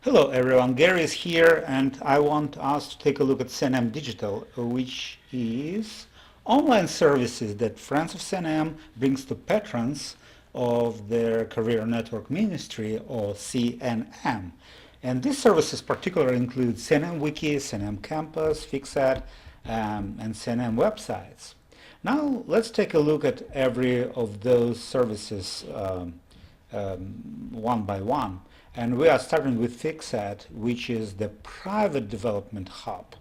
Hello everyone, Gary is here and I want us to take a look at CNM Digital, which is online services that Friends of CNM brings to patrons of their Career Network Ministry, or CNM. And these services particularly include CNM Wiki, CNM Campus, FixAd, and CNM websites. Now let's take a look at every of those services one by one. And we are starting with FixAd, which is the private development hub.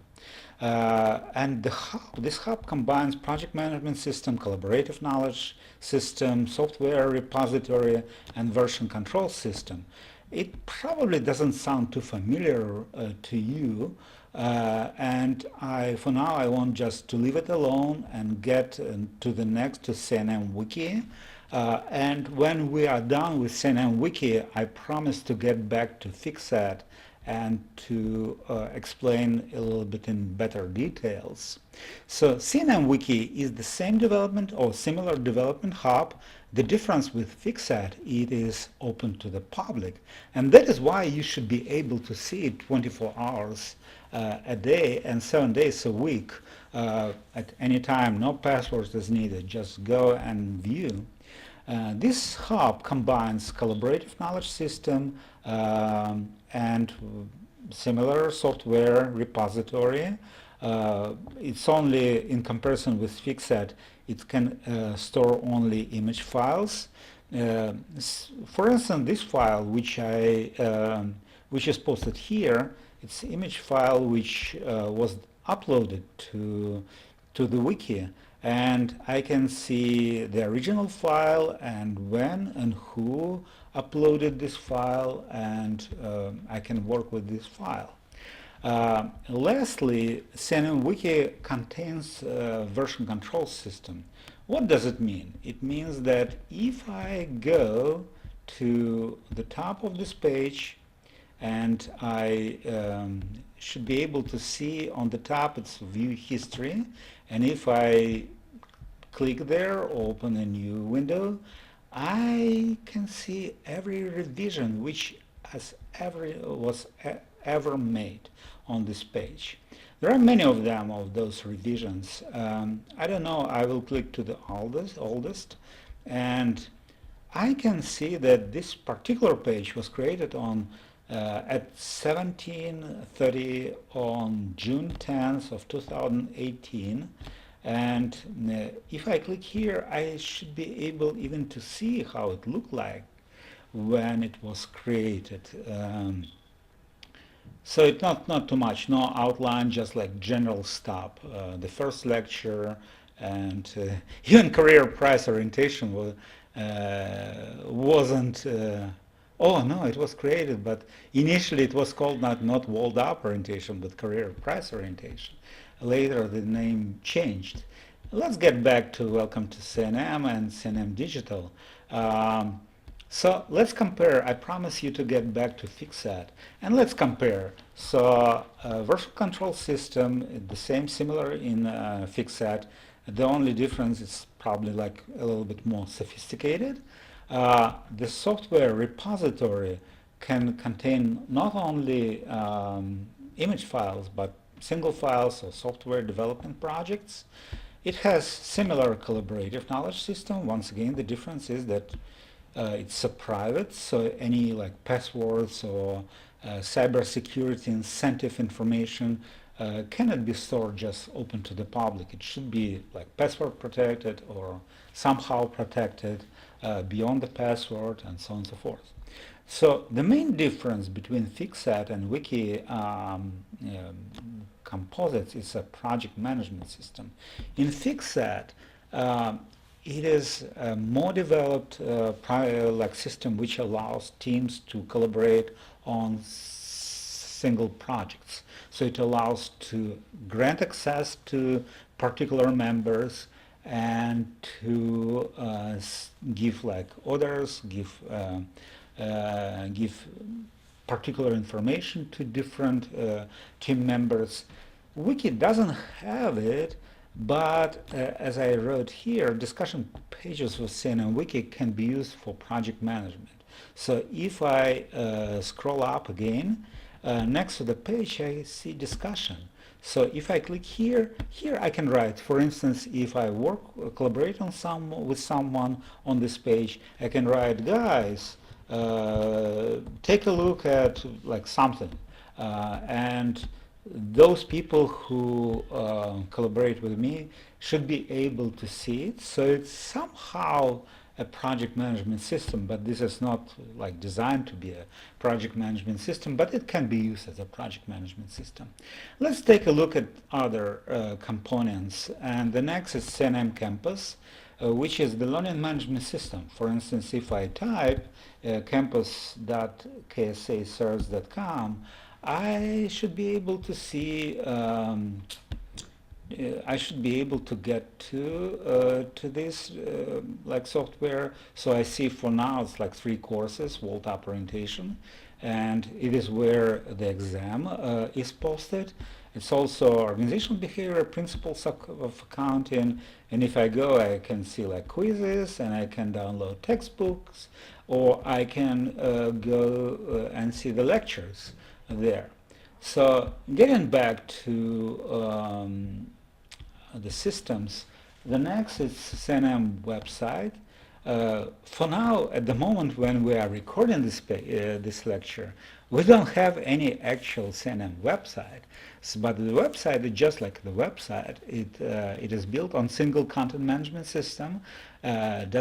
This hub combines project management system, collaborative knowledge system, software repository, and version control system. It probably doesn't sound too familiar to you, for now I want just to leave it alone and get to the next, to CNM Wiki. And when we are done with CNM Wiki, I promise to get back to FixAd and to explain a little bit in better details. So CNM Wiki is the same development or similar development hub. The difference with FixAd, it is open to the public, and that is why you should be able to see it 24 hours a day and 7 days a week at any time. No passwords is needed. Just go and view. This hub combines collaborative knowledge system and similar software repository. It's only in comparison with FixAd, it can store only image files. For instance, this file which is posted here, it's image file which was uploaded to the wiki, and I can see the original file and when and who uploaded this file, and I can work with this file. Lastly, CNM Wiki contains a version control system. What does it mean? It means that if I go to the top of this page, and I should be able to see on the top its view history, and if I click there, open a new window, I can see every revision which was ever made on this page. There are many of them, of those revisions. I don't know, I will click to the oldest, and I can see that this particular page was created on at 17:30 on June 10th of 2018. And if I click here, I should be able even to see how it looked like when it was created. So it's not too much, no outline, just like general stuff. The first lecture and even career price orientation wasn't. Oh no, it was created, but initially it was called not walled up orientation, but career price orientation. Later the name changed. Let's get back to welcome to CNM and CNM Digital. So let's compare. I promise you to get back to FixAd, and let's compare. So version control system, the same, similar in FixAd. The only difference is probably like a little bit more sophisticated. The software repository can contain not only image files, but single files or software development projects. It has similar collaborative knowledge system. Once again, the difference is that it's a private, so any like passwords or cybersecurity incentive information cannot be stored just open to the public. It should be like password protected or somehow protected beyond the password, and so on and so forth. So the main difference between FixAd and Wiki composites is a project management system. In FixAd, it is a more developed like system which allows teams to collaborate on single projects. So it allows to grant access to particular members and to give like orders, give particular information to different team members. Wiki doesn't have it, but as I wrote here, discussion pages with CNM Wiki can be used for project management. So if I scroll up again, next to the page I see discussion. So if I click here I can write. For instance, if I collaborate with someone on this page, I can write, guys, take a look at like something, and those people who collaborate with me should be able to see it. So it's somehow a project management system, but this is not like designed to be a project management system, but it can be used as a project management system. Let's take a look at other components, and the next is CNM Campus, which is the learning management system. For instance, if I type campus.ksaserves.com, I should be able to see I should be able to get to this like software. So I see for now it's like 3 courses, Vault-Up Orientation, and it is where the exam is posted. It's also organizational behavior, principles of accounting, and if I go, I can see like quizzes, and I can download textbooks, or I can go and see the lectures there. So getting back to the systems, the next is CNM website. For now, at the moment when we are recording this lecture, we don't have any actual CNM website. But the website is just like the website. It is built on single content management system, and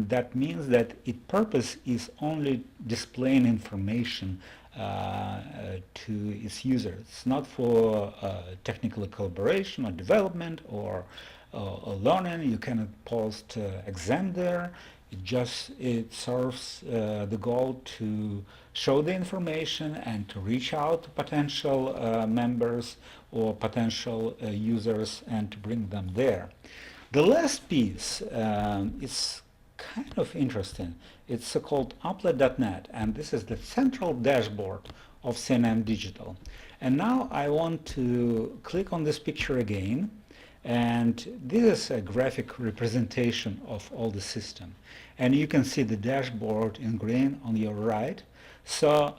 that means that its purpose is only displaying information to its users. It's not for technical collaboration or development or learning. You cannot post exam there. It serves the goal to show the information and to reach out to potential members or potential users and to bring them there. The last piece is kind of interesting. It's called applet.net, and this is the central dashboard of CNM Digital. And now I want to click on this picture again, and this is a graphic representation of all the system. And you can see the dashboard in green on your right. So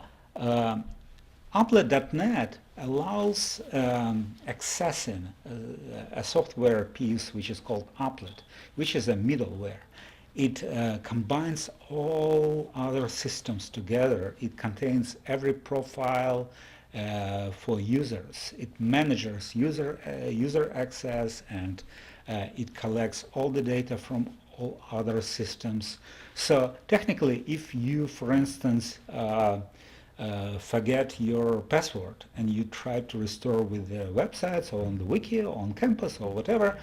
applet.net allows accessing a software piece which is called Applet, which is a middleware. It combines all other systems together. It contains every profile for users. It manages user access, and it collects all the data from all other systems. So technically, if you, for instance, forget your password and you try to restore with the websites or on the wiki or on campus or whatever,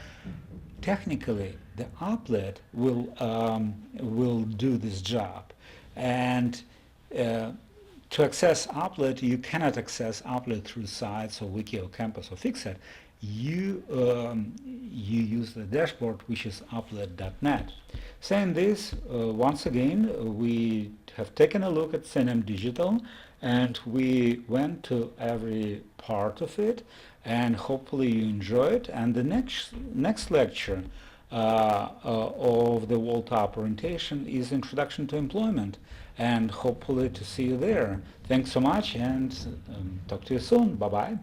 technically the applet will do this job. And to access applet, you cannot access applet through sites or wiki or campus or fixit. You use the dashboard, which is applet.net. Saying this, once again, we have taken a look at CNM Digital, and we went to every part of it, and hopefully you enjoy it. And the next lecture of the Vault-Up Orientation is Introduction to Employment, and hopefully to see you there. Thanks so much, and talk to you soon. Bye-bye.